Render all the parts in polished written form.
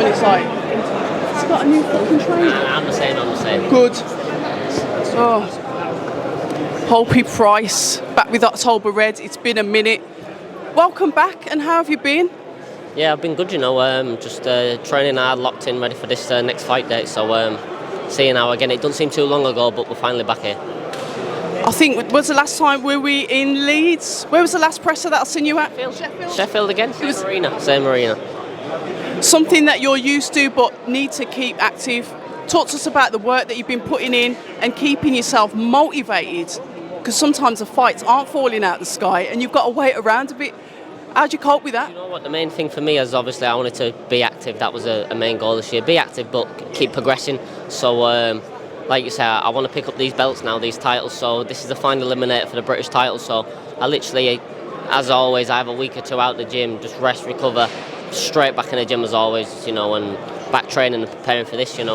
when it's like, it's got a new fucking trainer. I'm the same. Good. Oh. Hopey Price, back with October Red. It's been a minute. Welcome back, and how have you been? Yeah, I've been good, just training hard, locked in, ready for this next fight date. So, seeing how again, it doesn't seem too long ago, but we're finally back here. I think, was the last time, were we in Leeds? Where was the last presser that I've seen you at? Sheffield again, same arena. Something that you're used to but need to keep active. Talk to us about the work that you've been putting in and keeping yourself motivated, because sometimes the fights aren't falling out of the sky and you've got to wait around a bit. How do you cope with that? You know what, the main thing for me is obviously I wanted to be active. That was a main goal this year. Be active but keep progressing. So like you say, I want to pick up these belts now, these titles. So this is the final eliminator for the British title. So I literally, as always, I have a week or two out the gym, just rest, recover, straight back in the gym as always, and back training and preparing for this, and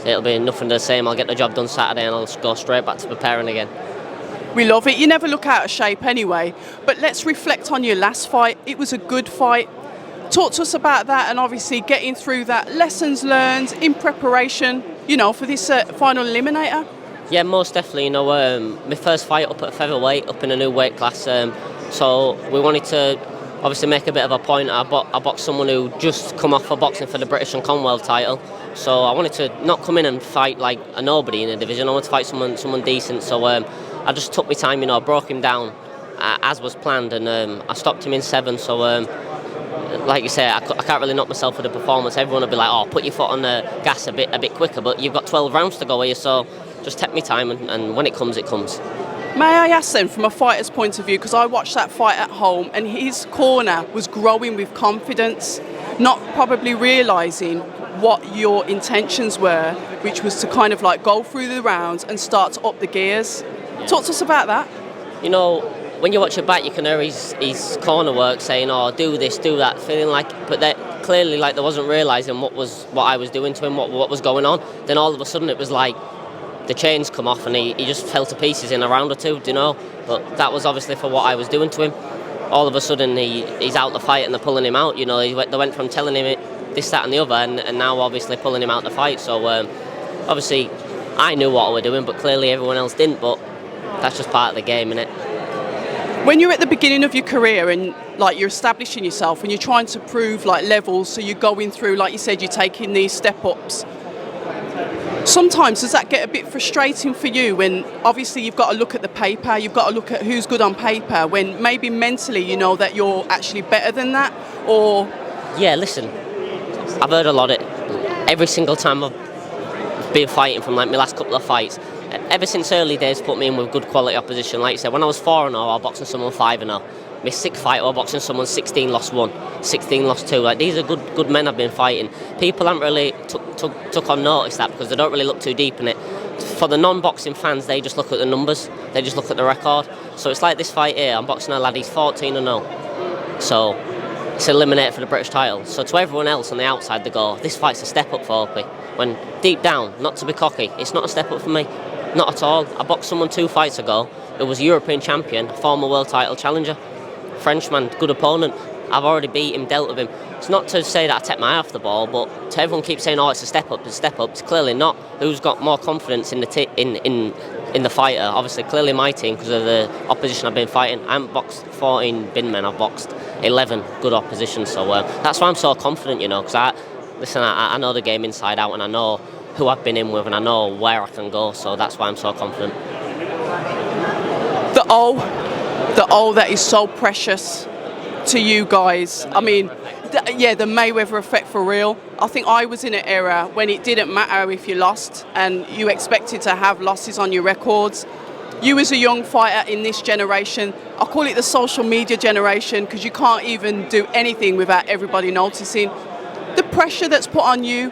it'll be nothing the same. I'll get the job done Saturday and I'll just go straight back to preparing again. We love it. You never look out of shape anyway. But let's reflect on your last fight. It was a good fight. Talk to us about that, and obviously getting through that, lessons learned in preparation, for this final eliminator. Yeah, most definitely. My first fight up at featherweight, up in a new weight class. So we wanted to obviously make a bit of a point. I boxed someone who just come off for boxing for the British and Commonwealth title. So I wanted to not come in and fight like a nobody in the division. I wanted to fight someone decent. So I just took my time, broke him down as was planned, and I stopped him in 7. So like you say, I can't really knock myself for the performance. Everyone will be like, "Oh, put your foot on the gas a bit quicker," but you've got 12 rounds to go here, so just take my time, and when it comes, it comes. May I ask then, from a fighter's point of view, because I watched that fight at home and his corner was growing with confidence, not probably realising what your intentions were, which was to kind of like go through the rounds and start to up the gears. Talk to us about that. When you watch it back, you can hear his corner work saying, "Oh, do this, do that," feeling like, but that clearly like there wasn't realising what I was doing to him, what was going on. Then all of a sudden it was like the chains come off and he just fell to pieces in a round or two, But that was obviously for what I was doing to him. All of a sudden he's out the fight and they're pulling him out. They went from telling him this, that, and the other, and now obviously pulling him out the fight. So obviously I knew what I was doing, but clearly everyone else didn't. But that's just part of the game, innit? When you're at the beginning of your career and like you're establishing yourself and you're trying to prove like levels, so you're going through, like you said, you're taking these step ups. Sometimes does that get a bit frustrating for you when obviously you've got to look at the paper, you've got to look at who's good on paper, when maybe mentally you know that you're actually better than that? Or yeah, listen, I've heard a lot of it every single time I've been fighting, from like my last couple of fights. Ever since early days, put me in with good quality opposition. Like you said, when I was 4-0, I was boxing someone 5-0. My 6th fight, I was boxing someone 16 lost 1, 16 lost 2. Like, these are good men I've been fighting. People haven't really took on notice that, because they don't really look too deep in it. For the non-boxing fans, they just look at the numbers. They just look at the record. So it's like this fight here. I'm boxing a lad, he's 14-0. So it's eliminated for the British title. So to everyone else on the outside, they go, this fight's a step up for Hopey. When deep down, not to be cocky, it's not a step up for me. Not at all. I boxed someone 2 fights ago who was European champion, former world title challenger. Frenchman, good opponent. I've already beat him, dealt with him. It's not to say that I take my eye off the ball, but to everyone keeps saying, "Oh, it's a step up, it's a step up." It's clearly not. Who's got more confidence in the fighter? Obviously, clearly my team, because of the opposition I've been fighting. I haven't boxed 14 bin men. I've boxed 11 good opposition. So that's why I'm so confident, because I know the game inside out, and I know who I've been in with, and I know where I can go. So that's why I'm so confident. The O that is so precious to you guys. I mean, the Mayweather effect for real. I think I was in an era when it didn't matter if you lost and you expected to have losses on your records. You as a young fighter in this generation, I call it the social media generation, because you can't even do anything without everybody noticing. The pressure that's put on you,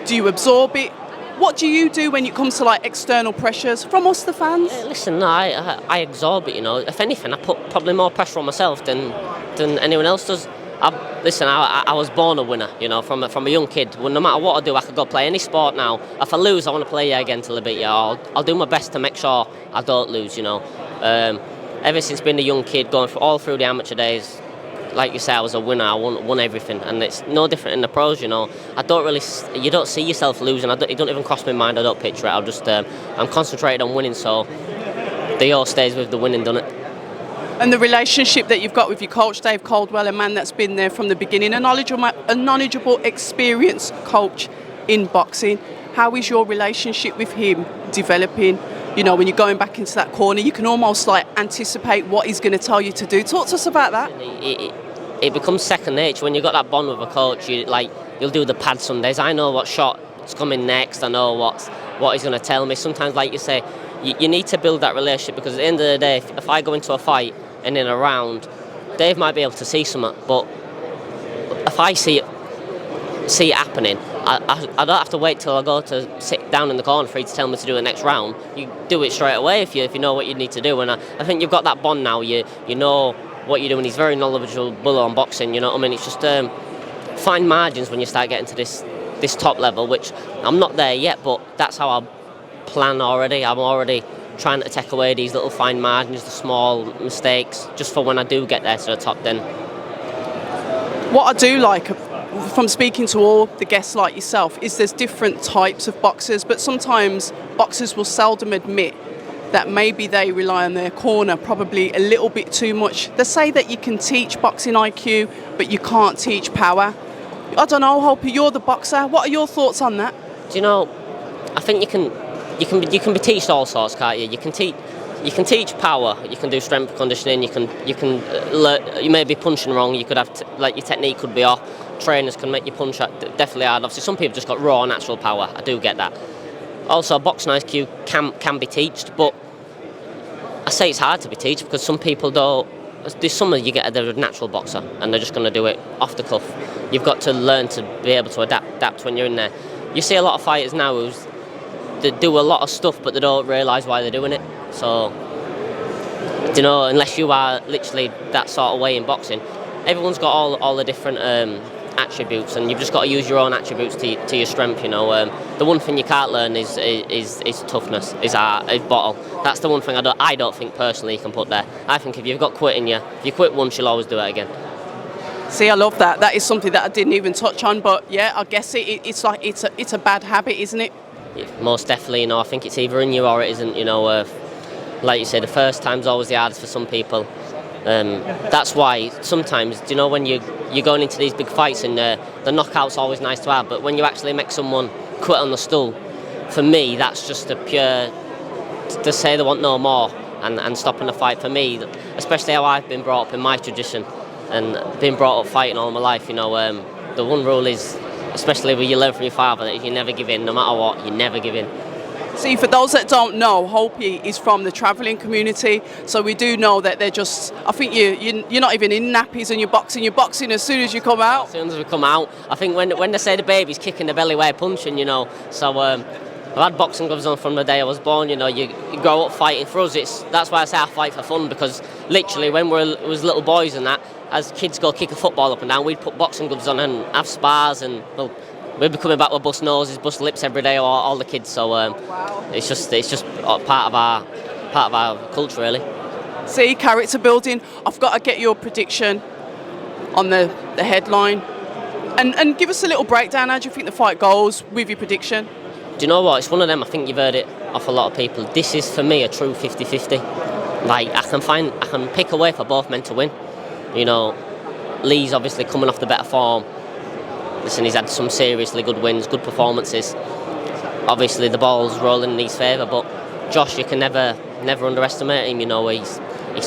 do you absorb it? What do you do when it comes to like external pressures from us, the fans? Listen, no, I absorb it. If anything, I put probably more pressure on myself than anyone else does. I was born a winner. From a young kid. Well, no matter what I do, I could go play any sport now. If I lose, I want to play again till I beat you. I'll do my best to make sure I don't lose. Ever since being a young kid, going all through the amateur days, like you say, I was a winner. I won everything, and it's no different in the pros. You know, you don't see yourself losing. It don't even cross my mind. I don't picture it. I'm concentrated on winning. So the all stays with the winning, done it. And the relationship that you've got with your coach, Dave Caldwell, a man that's been there from the beginning, a knowledgeable, experienced coach in boxing. How is your relationship with him developing? You know, when you're going back into that corner, you can almost like anticipate what he's going to tell you to do. Talk to us about that. It becomes second nature when you've got that bond with a coach. You'll do the pad Sundays. I know what shot is coming next. I know what he's going to tell me. Sometimes, like you say, you need to build that relationship, because at the end of the day, if I go into a fight and in a round, Dave might be able to see something, but if I see it happening, I don't have to wait till I go to sit down in the corner for you to tell me to do the next round. You do it straight away if you know what you need to do. And I think you've got that bond now. You know what you're doing. He's very knowledgeable on boxing. You know what I mean? It's just fine margins when you start getting to this top level, which I'm not there yet, but that's how I plan already. I'm already trying to take away these little fine margins, the small mistakes, just for when I do get there to the top. Then what I do like from speaking to all the guests like yourself is there's different types of boxers, but sometimes boxers will seldom admit that maybe they rely on their corner probably a little bit too much. They say that you can teach boxing IQ, but you can't teach power. I don't know, Hopey, you're the boxer. What are your thoughts on that? Do you know, I think you can be taught all sorts, can't you? You can teach power. You can do strength conditioning. You may be punching wrong. You could have your technique could be off. Trainers can make you punch definitely hard. Obviously, some people just got raw natural power. I do get that. Also, boxing IQ can be taught, but I say it's hard to be taught because some people don't. There's some that you get they're a natural boxer and they're just going to do it off the cuff. You've got to learn to be able to adapt when you're in there. You see a lot of fighters now they do a lot of stuff, but they don't realise why they're doing it. So, you know, unless you are literally that sort of way in boxing, everyone's got all the different attributes, and you've just got to use your own attributes to your strength. You know, the one thing you can't learn is toughness, is bottle. That's the one thing I don't think personally you can put there. I think if you've got quit in you, if you quit once, you'll always do it again. See, I love that. That is something that I didn't even touch on, but yeah, I guess it's like it's a bad habit, isn't it? Yeah, most definitely. You know, I think it's either in you or it isn't. You know, like you say, the first time's always the hardest for some people. That's why sometimes, you know, when you're going into these big fights and the knockout's always nice to have, but when you actually make someone quit on the stool, for me, that's just a pure to say they want no more and stopping the fight. For me, especially how I've been brought up in my tradition and been brought up fighting all my life, you know, the one rule is, especially when you learn from your father, that you never give in, no matter what, you never give in. See, for those that don't know, Hopey is from the travelling community, so we do know that they're just, I think you're not even in nappies and you're boxing as soon as you come out. As soon as we come out, I think when they say the baby's kicking the belly way punching, you know, so I've had boxing gloves on from the day I was born, you know, you grow up fighting. For us, that's why I say I fight for fun, because literally when we was little boys and that, as kids go kick a football up and down, we'd put boxing gloves on and have spars, and well, we'd be coming back with bust noses, bust lips every day, all the kids. So wow. it's just part of our culture, really. See, character building. I've got to get your prediction on the headline, and give us a little breakdown. How do you think the fight goes with your prediction? Do you know what? It's one of them. I think you've heard it off a lot of people. This is for me a true 50-50. Like I can pick a way for both men to win. You know, Lee's obviously coming off the better form. Listen, he's had some seriously good wins, good performances. Obviously, the ball's rolling in his favour, but Josh, you can never underestimate him. You know, he's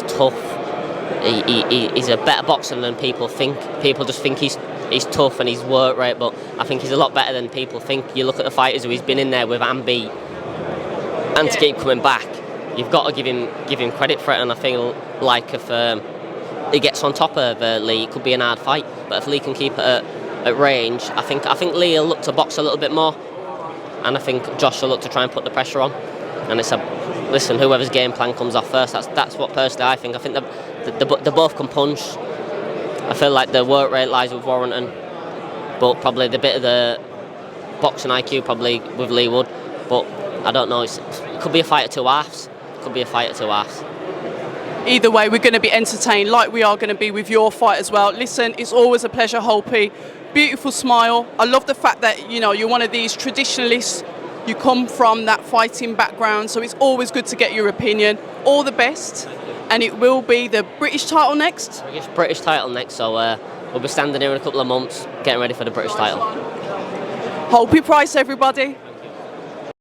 tough. He's a better boxer than people think. People just think he's tough and he's work rate, but I think he's a lot better than people think. You look at the fighters who he's been in there with and beat, and to keep coming back, you've got to give him credit for it. And I feel like if he gets on top of Lee, it could be an hard fight. But if Lee can keep it at range, I think Lee will look to box a little bit more, and I think Josh will look to try and put the pressure on. And it's listen, whoever's game plan comes off first. That's what personally I think. I think they both can punch. I feel like the work rate lies with Warrington, but probably the bit of the boxing IQ probably with Lee Wood. But I don't know. It could be a fight at two halves. either way, we're going to be entertained like we are going to be with your fight as well. Listen, it's always a pleasure, Hopey. Beautiful smile. I love the fact that, you know, you're one of these traditionalists. You come from that fighting background, so it's always good to get your opinion. All the best. And it will be the British title next? British title next, so we'll be standing here in a couple of months getting ready for the British title. Hopey Price, everybody.